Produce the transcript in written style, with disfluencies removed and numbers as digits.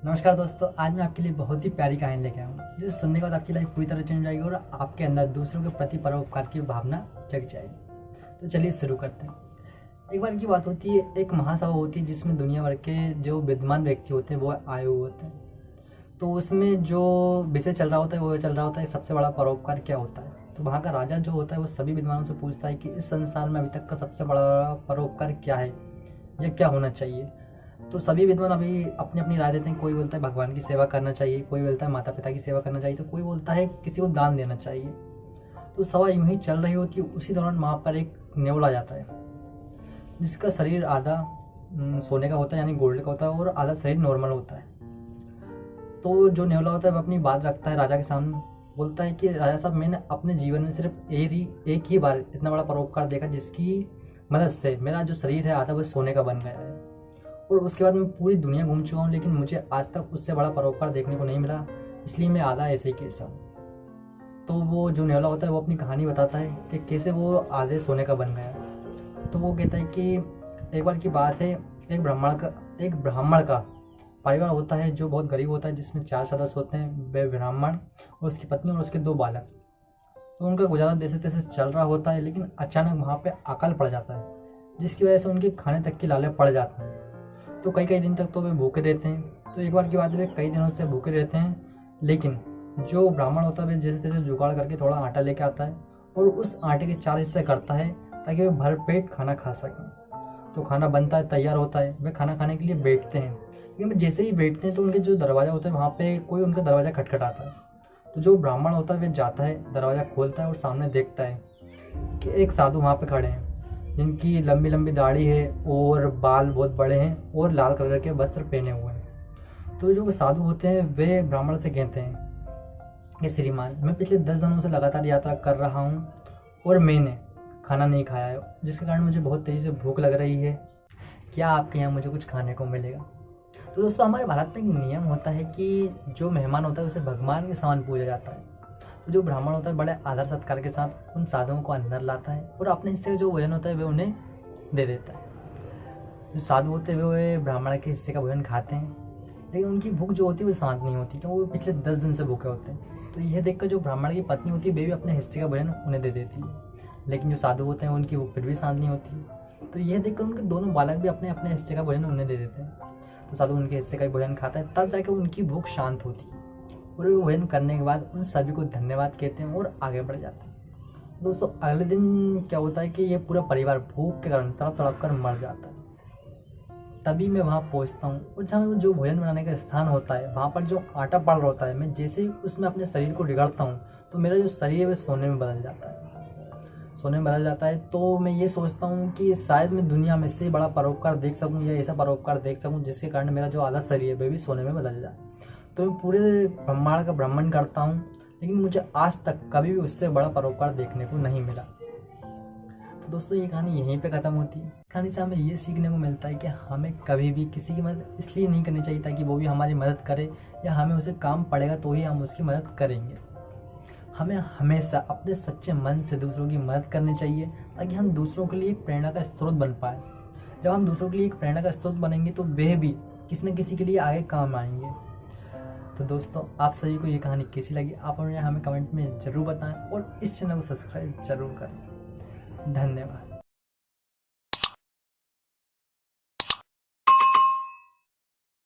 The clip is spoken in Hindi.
नमस्कार दोस्तों, आज मैं आपके लिए बहुत ही प्यारी कहानी लेके आया हूँ जिसे सुनने के बाद आपकी लाइफ पूरी तरह चेंज हो जाएगी और आपके अंदर दूसरों के प्रति परोपकार की भावना जग जाएगी। तो चलिए शुरू करते हैं। एक बार की बात होती है, एक महासभा होती है जिसमें दुनिया भर के जो विद्वान व्यक्ति होते हैं वो आए हुए होते हैं। तो उसमें जो विषय चल रहा होता है वो चल रहा होता है सबसे बड़ा परोपकार क्या होता है। तो वहाँ का राजा जो होता है वो सभी विद्वानों से पूछता है कि इस संसार में अभी तक का सबसे बड़ा परोपकार क्या है या क्या होना चाहिए। तो सभी विद्वान अभी अपनी अपनी राय देते हैं। कोई बोलता है भगवान की सेवा करना चाहिए, कोई बोलता है माता पिता की सेवा करना चाहिए, तो कोई बोलता है किसी को दान देना चाहिए। तो सभा यूं ही चल रही होती है। उसी दौरान वहाँ पर एक नेवला जाता है जिसका शरीर आधा सोने का होता है यानी गोल्ड का होता है और आधा शरीर नॉर्मल होता है। तो जो नेवला होता है वो अपनी बात रखता है राजा के सामने। बोलता है कि राजा साहब, मैंने अपने जीवन में सिर्फ एक ही बार इतना बड़ा परोपकार देखा जिसकी मदद से मेरा जो शरीर है आधा वो सोने का बन गया है, और उसके बाद मैं पूरी दुनिया घूम चुका हूँ लेकिन मुझे आज तक उससे बड़ा परोपकार देखने को नहीं मिला, इसलिए मैं आधा ऐसे ही कैसा हूँ। तो वो जो नेवला होता है वो अपनी कहानी बताता है कि कैसे वो आधे सोने का बन गया। तो वो कहता है कि एक बार की बात है, एक ब्राह्मण का परिवार होता है जो बहुत गरीब होता है, जिसमें 4 सदस्य होते हैं, वे ब्राह्मण और उसकी पत्नी और उसके 2 बालक। तो उनका गुजारा जैसे तैसे चल रहा होता है, लेकिन अचानक वहाँ पे अकाल पड़ जाता है जिसकी वजह से उनके खाने तक के लाले पड़ जाते हैं। तो कई दिन तक तो वे भूखे रहते हैं। तो एक बार की बात है, वे कई दिनों से भूखे रहते हैं, लेकिन जो ब्राह्मण होता है वे जैसे तैसे जुगाड़ करके थोड़ा आटा लेके आता है और उस आटे के 4 हिस्से करता है ताकि वे भर पेट खाना खा सकें। तो खाना बनता है, तैयार होता है, वे खाना खाने के लिए बैठते हैं। लेकिन जैसे ही बैठते हैं तो उनके जो दरवाज़ा होता है वहाँ पे कोई उनका दरवाज़ा खटखटाता है। तो जो ब्राह्मण होता है वे जाता है, दरवाज़ा खोलता है और सामने देखता है कि एक साधु वहाँ पे खड़े हैं जिनकी लंबी लंबी दाढ़ी है और बाल बहुत बड़े हैं और लाल कलर के वस्त्र पहने हुए हैं। तो जो साधु होते हैं वे ब्राह्मण से कहते हैं कि श्रीमान, मैं पिछले 10 दिनों से लगातार यात्रा कर रहा हूँ और मैंने खाना नहीं खाया है, जिसके कारण मुझे बहुत तेज़ी से भूख लग रही है। क्या आपके यहाँ मुझे कुछ खाने को मिलेगा? तो दोस्तों, हमारे भारत में एक नियम होता है कि जो मेहमान होता है उसे भगवान के समान पूजा जाता है। तो जो ब्राह्मण होता है बड़े आदर सत्कार के साथ उन साधुओं को अंदर लाता है और अपने हिस्से का जो भोजन होता है वे उन्हें दे देता है। जो साधु होते हैं वे ब्राह्मण के हिस्से का भोजन खाते हैं, लेकिन उनकी भूख जो होती है वो शांत नहीं होती क्योंकि वो पिछले 10 दिन से भूखे होते हैं। तो यह देखकर जो ब्राह्मण की पत्नी होती है वे भी अपने हिस्से का भोजन उन्हें दे देती है, लेकिन जो साधु होते हैं उनकी भूख फिर भी शांत नहीं होती। तो यह देखकर उनके दोनों बालक भी अपने अपने हिस्से का भोजन उन्हें दे देते हैं। तो साधु उनके हिस्से का भोजन खाता है, तब जाके उनकी भूख शांत होती है और वो भोजन करने के बाद उन सभी को धन्यवाद कहते हैं और आगे बढ़ जाते हैं। दोस्तों, अगले दिन क्या होता है कि ये पूरा परिवार भूख के कारण तड़प तड़प कर मर जाता है। तभी मैं वहाँ पहुँचता हूँ और जहाँ जो भोजन बनाने का स्थान होता है वहाँ पर जो आटा पड़ रहा होता है, मैं जैसे ही उसमें अपने शरीर को रगड़ता हूँ तो मेरा जो शरीर है वह सोने में बदल जाता है। तो मैं ये सोचता हूँ कि शायद मैं दुनिया में से बड़ा परोपकार देख सकूँ या ऐसा परोपकार देख सकूँ जिसके कारण मेरा जो आधा शरीर है वह भी सोने में बदल जाए। तो मैं पूरे ब्रह्मांड का भ्रमण करता हूँ, लेकिन मुझे आज तक कभी भी उससे बड़ा परोपकार देखने को नहीं मिला। तो दोस्तों, ये कहानी यहीं पे ख़त्म होती है। कहानी से हमें ये सीखने को मिलता है कि हमें कभी भी किसी की मदद इसलिए नहीं करनी चाहिए ताकि वो भी हमारी मदद करे या हमें उसे काम पड़ेगा तो ही हम उसकी मदद करेंगे। हमें हमेशा अपने सच्चे मन से दूसरों की मदद करनी चाहिए ताकि हम दूसरों के लिए एक प्रेरणा का स्रोत बन पाए। जब हम दूसरों के लिए एक प्रेरणा का स्रोत बनेंगे तो वे भी किसी न किसी के लिए आगे काम आएंगे। तो दोस्तों, आप सभी को ये कहानी कैसी लगी आप हमें कमेंट में ज़रूर बताएं और इस चैनल को सब्सक्राइब जरूर करें। धन्यवाद।